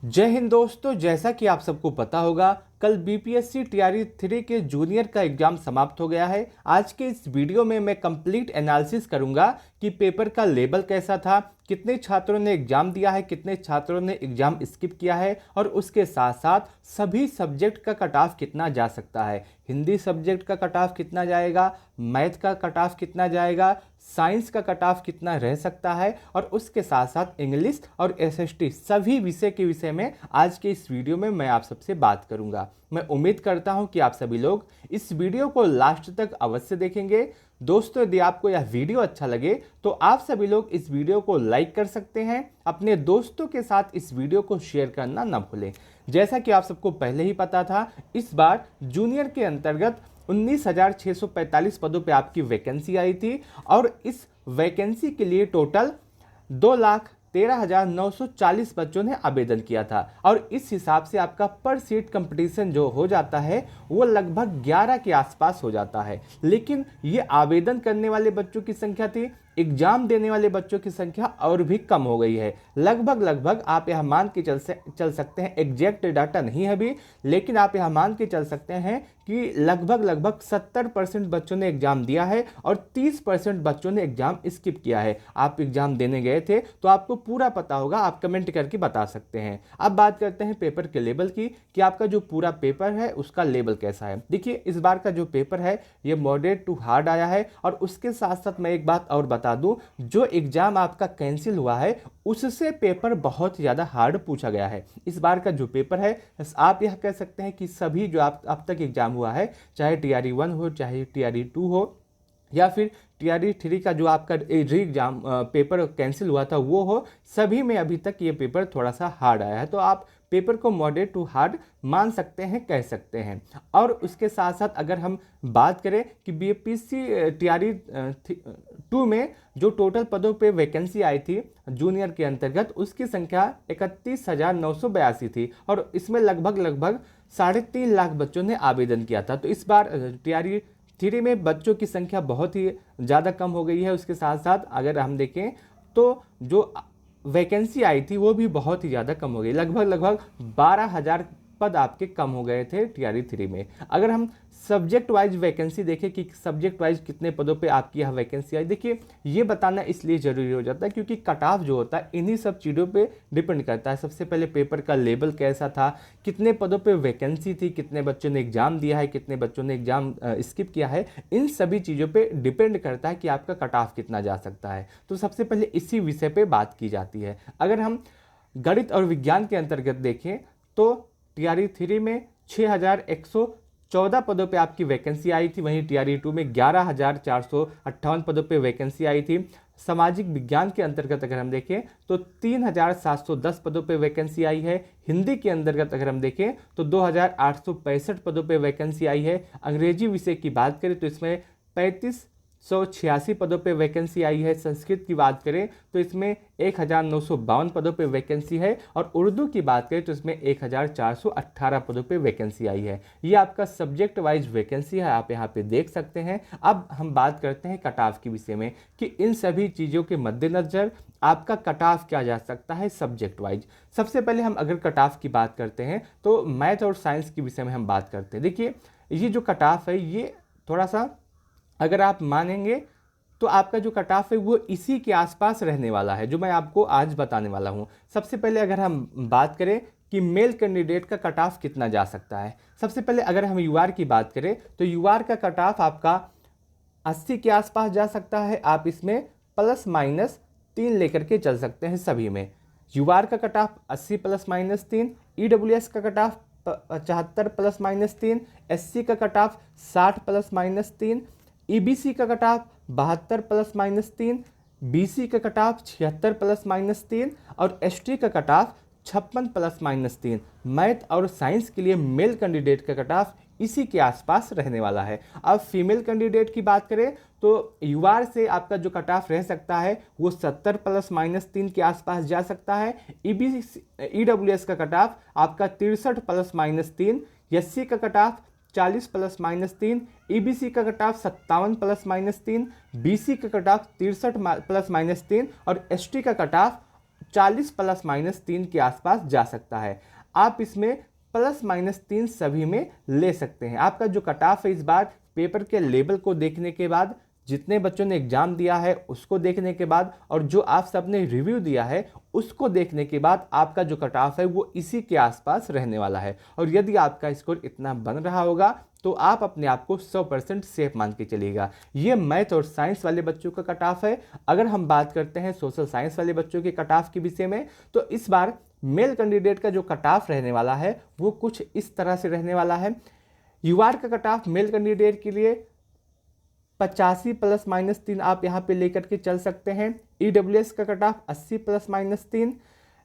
जय हिंद दोस्तों, जैसा कि आप सबको पता होगा कल बीपीएससी टीआरई 3 के जूनियर का एग्जाम समाप्त हो गया है। आज के इस वीडियो में मैं कंप्लीट एनालिसिस करूंगा कि पेपर का लेवल कैसा था, कितने छात्रों ने एग्जाम दिया है, कितने छात्रों ने एग्जाम स्किप किया है और उसके साथ साथ सभी सब्जेक्ट का कट ऑफ कितना जा सकता है। हिंदी सब्जेक्ट का कट ऑफ कितना जाएगा, मैथ का कट ऑफ कितना जाएगा, साइंस का कट ऑफ कितना रह सकता है और उसके साथ साथ इंग्लिश और एसएसटी सभी विषय के विषय में आज के इस वीडियो में मैं आप सबसे बात करूंगा। मैं उम्मीद करता हूं कि आप सभी लोग इस वीडियो को लास्ट तक अवश्य देखेंगे। दोस्तों, यदि आपको यह वीडियो अच्छा लगे तो आप सभी लोग इस वीडियो को लाइक कर सकते हैं। अपने दोस्तों के साथ इस वीडियो को शेयर करना न भूलें। जैसा कि आप सबको पहले ही पता था, इस बार जूनियर के अंतर्गत 19,645 पदों पे आपकी वैकेंसी आई थी और इस वैकेंसी के लिए टोटल 2,13,940 बच्चों ने आवेदन किया था और इस हिसाब से आपका पर सीट कंपटीशन जो हो जाता है वो लगभग 11 के आसपास हो जाता है। लेकिन ये आवेदन करने वाले बच्चों की संख्या थी, एग्जाम देने वाले बच्चों की संख्या और भी कम हो गई है। लगभग आप यह मान के चल सकते हैं, एग्जैक्ट डाटा नहीं है अभी, लेकिन आप यह मान के चल सकते हैं कि लगभग 70% बच्चों ने एग्जाम दिया है और 30% बच्चों ने एग्जाम स्किप किया है। आप एग्जाम देने गए थे तो आपको पूरा पता होगा, आप कमेंट करके बता सकते हैं। अब बात करते हैं पेपर के लेवल की कि आपका जो पूरा पेपर है उसका लेवल कैसा है। देखिए, इस बार का जो पेपर है ये मॉडरेट टू हार्ड आया है और उसके साथ साथ मैं एक बात और बता दूं, जो एग्जाम आपका कैंसिल हुआ है उससे पेपर बहुत ज़्यादा हार्ड पूछा गया है। इस बार का जो पेपर है आप यह कह सकते हैं कि सभी जो आप अब तक एग्जाम हुआ है, चाहे टीआरई 1 हो, चाहे टीआरई 2 हो या फिर टीआरई 3 का जो आपका री एग्जाम पेपर कैंसिल हुआ था वो हो, सभी में अभी तक ये पेपर थोड़ा सा हार्ड आया है। तो आप पेपर को मॉडरेट टू हार्ड मान सकते हैं, कह सकते हैं। और उसके साथ साथ अगर हम बात करें कि बीपीएससी टीआरई 2 में जो टोटल पदों पे वैकेंसी आई थी जूनियर के अंतर्गत, उसकी संख्या 31,982 थी और इसमें लगभग 3.5 लाख बच्चों ने आवेदन किया था। तो इस बार टीआरई 3 में बच्चों की संख्या बहुत ही ज़्यादा कम हो गई है। उसके साथ साथ अगर हम देखें तो जो वैकेंसी आई थी वो भी बहुत ही ज़्यादा कम हो गई, लगभग 12,000 पद आपके कम हो गए थे टीआरई 3 में। अगर हम सब्जेक्ट वाइज वैकेंसी देखें कि सब्जेक्ट वाइज कितने पदों पे आपकी यह वैकेंसी आई, देखिए ये बताना इसलिए ज़रूरी हो जाता है क्योंकि कट ऑफ जो होता है इन्हीं सब चीज़ों पे डिपेंड करता है। सबसे पहले पेपर का लेवल कैसा था, कितने पदों पे वैकेंसी थी, कितने बच्चों ने एग्जाम दिया है, कितने बच्चों ने एग्जाम स्किप किया है, इन सभी चीज़ों पर डिपेंड करता है कि आपका कट ऑफ कितना जा सकता है। तो सबसे पहले इसी विषय पर बात की जाती है। अगर हम गणित और विज्ञान के अंतर्गत देखें तो टीआरई 3 में 6,114 पदों पे आपकी वैकेंसी आई थी, वहीं टीआरई 2 में 11,458 पदों पे वैकेंसी आई थी। सामाजिक विज्ञान के अंतर्गत अगर हम देखें तो 3,710 पदों पे वैकेंसी आई है। हिंदी के अंतर्गत अगर हम देखें तो 2,865 पदों पे वैकेंसी आई है। अंग्रेजी विषय की बात करें तो इसमें 3,586 पदों पे वैकेंसी आई है। संस्कृत की बात करें तो इसमें 1,952 पदों पे वैकेंसी है और उर्दू की बात करें तो इसमें 1,418 पदों पे वैकेंसी आई है। ये आपका सब्जेक्ट वाइज वैकेंसी है, आप यहाँ पे देख सकते हैं। अब हम बात करते हैं कट ऑफ के विषय में कि इन सभी चीज़ों के मद्देनजर आपका कट ऑफ क्या जा सकता है सब्जेक्ट वाइज। सबसे पहले हम अगर कट ऑफ की बात करते हैं तो मैथ और साइंस के विषय में हम बात करते हैं। देखिए, ये जो कट ऑफ है ये थोड़ा सा अगर आप मानेंगे तो आपका जो कट ऑफ है वो इसी के आसपास रहने वाला है जो मैं आपको आज बताने वाला हूँ। सबसे पहले अगर हम बात करें कि मेल कैंडिडेट का कट ऑफ कितना जा सकता है, सबसे पहले अगर हम यूआर की बात करें तो यूआर का कट ऑफ आपका 80 के आसपास जा सकता है। आप इसमें ±3 लेकर के चल सकते हैं सभी में। यूआर का कट ऑफ 80 ±3, ईडब्ल्यूएस का कट ऑफ 75 ±3, एससी का कट ऑफ 60 ±3, ईबीसी का कट ऑफ 72 ±3, बीसी का कट ऑफ 76 ±3 और एसटी का कट ऑफ 56 ±3। मैथ और साइंस के लिए मेल कैंडिडेट का कट ऑफ इसी के आसपास रहने वाला है। अब फीमेल कैंडिडेट की बात करें तो यूआर से आपका जो कट ऑफ रह सकता है वो 70 ±3 के आसपास जा सकता है। ईडब्ल्यूएस का कट ऑफ आपका 63 ±3, एससी का कट ऑफ 40 ±3, ईबीसी का कट ऑफ 57 ±3, बीसी का कट ऑफ 63 ±3 और एसटी का कट ऑफ 40 प्लस माइनस 3 के आसपास जा सकता है। आप इसमें प्लस माइनस 3 सभी में ले सकते हैं। आपका जो कट ऑफ है इस बार पेपर के लेवल को देखने के बाद, जितने बच्चों ने एग्जाम दिया है उसको देखने के बाद, और जो आप सबने रिव्यू दिया है उसको देखने के बाद आपका जो कट ऑफ है वो इसी के आसपास रहने वाला है। और यदि आपका स्कोर इतना बन रहा होगा तो आप अपने आप को 100% सेफ मान के चलिएगा। ये मैथ और साइंस वाले बच्चों का कट ऑफ है। अगर हम बात करते हैं सोशल साइंस वाले बच्चों के कट ऑफ के विषय में, तो इस बार मेल कैंडिडेट का जो कट ऑफ रहने वाला है वो कुछ इस तरह से रहने वाला है। यूआर का कट ऑफ मेल कैंडिडेट के लिए 85 प्लस माइनस 3 आप यहाँ पे लेकर के चल सकते हैं। ईडब्ल्यूएस का cut off 80 plus minus 3,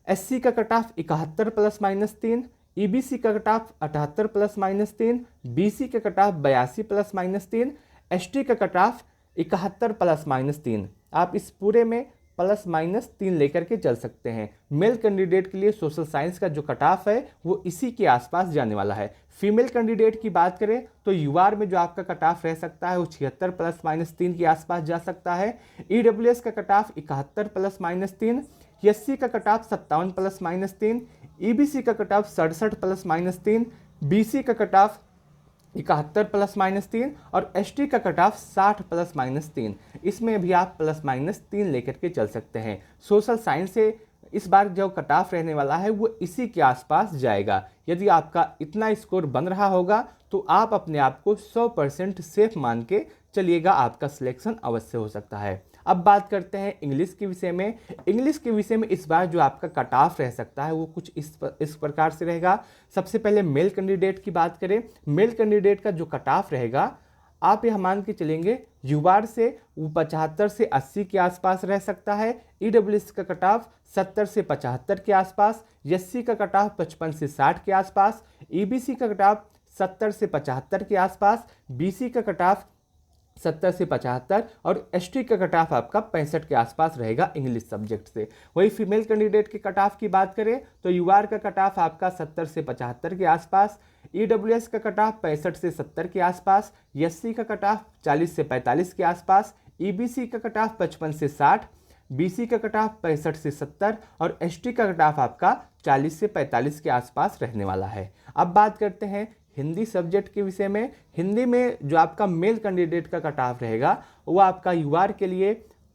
SC का cut off 71 plus minus 3, EBC का cut off 78 plus minus 3, BC का cut off 82 plus minus 3, ST का कट ऑफ 71 प्लस माइनस 3। आप इस पूरे में प्लस माइनस 3 लेकर के चल सकते हैं। मेल कैंडिडेट के लिए सोशल साइंस का जो कट ऑफ है वो इसी के आसपास जाने वाला है। फीमेल कैंडिडेट की बात करें तो यूआर में जो आपका कट ऑफ रह सकता है वो 76 प्लस माइनस 3 के आसपास जा सकता है। ईडब्ल्यूएस का cut off 71 plus minus 3, SC का cut off 57 plus minus 3, EBC का cut off 67 plus minus 3, BC का कट ऑफ 71 प्लस माइनस 3 और एसटी का कट ऑफ 60 प्लस माइनस 3। इसमें भी आप प्लस माइनस 3 लेकर के चल सकते हैं। सोशल साइंस से इस बार जो कट ऑफ रहने वाला है वो इसी के आसपास जाएगा। यदि आपका इतना स्कोर बन रहा होगा तो आप अपने आप को 100% सेफ मान के चलिएगा, आपका सिलेक्शन अवश्य हो सकता है। अब बात करते हैं इंग्लिश के विषय में। इंग्लिश के विषय में इस बार जो आपका कट ऑफ रह सकता है वो कुछ इस प्रकार से रहेगा। सबसे पहले मेल कैंडिडेट की बात करें, मेल कैंडिडेट का जो कट ऑफ रहेगा आप यह मान के चलेंगे यूआर से वो 75 से 80 के आसपास रह सकता है। ईडब्ल्यूएस का कट ऑफ 70 से 75 के आसपास, एससी का कट ऑफ 55 से 60 के आसपास, ईबीसी का कट ऑफ 70 से 75 के आसपास, बीसी का कट ऑफ 70 से 75 और एसटी का कट ऑफ आपका 65 के आसपास रहेगा इंग्लिश सब्जेक्ट से। वही फीमेल कैंडिडेट के कट ऑफ की बात करें तो यूआर का कट ऑफ आपका 70 से 75 के आसपास, ईडब्ल्यूएस का कट ऑफ 65 से 70 के आसपास, एससी का कट ऑफ 40 से 45 के आसपास, ईबीसी का कट ऑफ 55 से 60, बीसी का कट ऑफ 65 से 70 और एसटी का कट ऑफ आपका 40 से 45 के आसपास रहने वाला है। अब बात करते हैं हिंदी सब्जेक्ट के विषय में। हिंदी में जो आपका मेल कैंडिडेट का कट ऑफ रहेगा वो आपका यूआर के लिए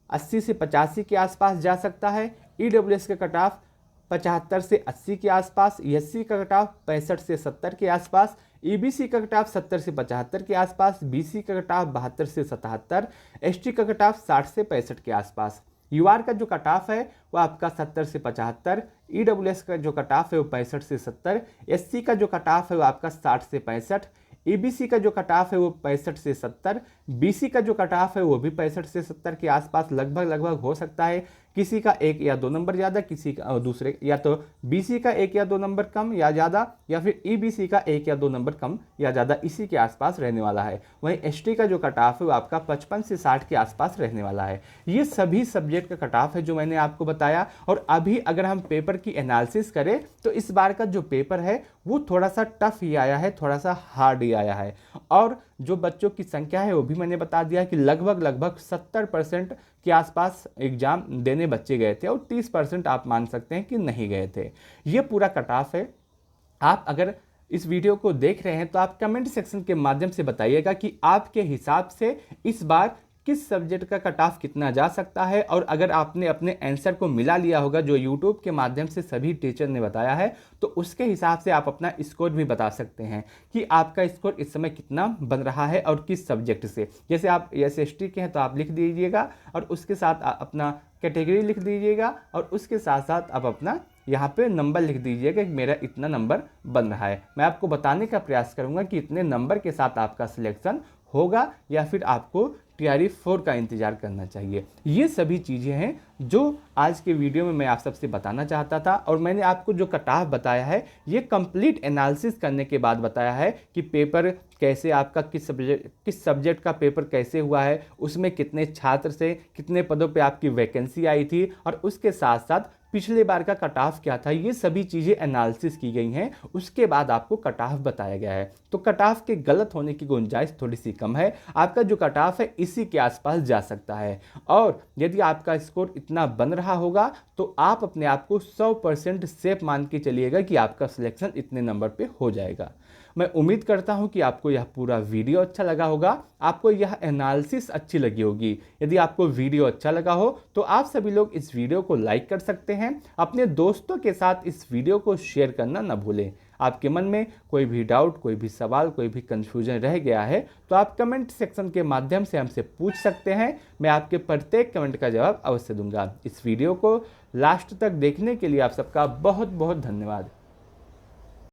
80 से 85 के आसपास जा सकता है। ईडब्ल्यूएस का कट ऑफ 75 से 80 के आसपास, एससी का कट ऑफ 65 से 70 के आसपास, ईबीसी का कट ऑफ 70 से 75 के आसपास, बीसी का कट ऑफ 72 से 77, एसटी का कट ऑफ 60 से 65 के आसपास। यूआर का जो कट ऑफ है वो आपका 70 से 75, ईडब्ल्यूएस का जो कट ऑफ है वो 65 से 70, एससी का जो कट ऑफ है वो आपका 60 से 65, ईबीसी का जो कट ऑफ है वो 65 से 70, बीसी का जो कट ऑफ है वो भी 65 से 70 के आसपास लगभग हो सकता है। किसी का 1 या 2 नंबर ज़्यादा, किसी का दूसरे या तो बीसी का 1 या 2 नंबर कम या ज़्यादा, या फिर ईबीसी का 1 या 2 नंबर कम या ज़्यादा, इसी के आसपास रहने वाला है। वहीं एसटी का जो कट ऑफ है वो आपका 55 से 60 के आसपास रहने वाला है। ये सभी सब्जेक्ट का कट ऑफ है जो मैंने आपको बताया। और अभी अगर हम पेपर की एनालिसिस करें तो इस बार का जो पेपर है वो थोड़ा सा टफ ही आया है, थोड़ा सा हार्ड ही आया है। और जो बच्चों की संख्या है वो भी मैंने बता दिया कि लगभग 70% के आसपास एग्जाम देने बच्चे गए थे और 30% आप मान सकते हैं कि नहीं गए थे। ये पूरा कट ऑफ है। आप अगर इस वीडियो को देख रहे हैं तो आप कमेंट सेक्शन के माध्यम से बताइएगा कि आपके हिसाब से इस बार किस सब्जेक्ट का कट ऑफ कितना जा सकता है। और अगर आपने अपने आंसर को मिला लिया होगा जो यूट्यूब के माध्यम से सभी टीचर ने बताया है तो उसके हिसाब से आप अपना स्कोर भी बता सकते हैं कि आपका स्कोर इस समय कितना बन रहा है और किस सब्जेक्ट से। जैसे आप SST के हैं तो आप लिख दीजिएगा और उसके साथ अपना कैटेगरी लिख दीजिएगा और उसके साथ साथ आप अपना यहाँ पे नंबर लिख दीजिएगा कि मेरा इतना नंबर बन रहा है। मैं आपको बताने का प्रयास करूँगा कि इतने नंबर के साथ आपका सिलेक्शन होगा या फिर आपको TRE 4 का इंतजार करना चाहिए। ये सभी चीज़ें हैं जो आज के वीडियो में मैं आप सबसे बताना चाहता था। और मैंने आपको जो कट ऑफ बताया है ये कंप्लीट एनालिसिस करने के बाद बताया है कि पेपर कैसे आपका किस सब्जेक्ट का पेपर कैसे हुआ है, उसमें कितने छात्र से कितने पदों पे आपकी वैकेंसी आई थी और उसके साथ साथ पिछले बार का कट ऑफ क्या था, ये सभी चीज़ें एनालिसिस की गई हैं। उसके बाद आपको कट ऑफ बताया गया है। तो कट ऑफ के गलत होने की गुंजाइश थोड़ी सी कम है। आपका जो कट ऑफ है इसी के आसपास जा सकता है। और यदि आपका स्कोर इतना बन रहा होगा तो आप अपने आप को 100% सेफ मान के चलिएगा कि आपका सिलेक्शन इतने नंबर पे हो जाएगा। मैं उम्मीद करता हूं कि आपको यह पूरा वीडियो अच्छा लगा होगा, आपको यह एनालिसिस अच्छी लगी होगी। यदि आपको वीडियो अच्छा लगा हो तो आप सभी लोग इस वीडियो को लाइक कर सकते हैं। अपने दोस्तों के साथ इस वीडियो को शेयर करना न भूलें। आपके मन में कोई भी डाउट, कोई भी सवाल, कोई भी कंफ्यूजन रह गया है तो आप कमेंट सेक्शन के माध्यम से हमसे पूछ सकते हैं। मैं आपके प्रत्येक कमेंट का जवाब अवश्य दूंगा। इस वीडियो को लास्ट तक देखने के लिए आप सबका बहुत बहुत धन्यवाद।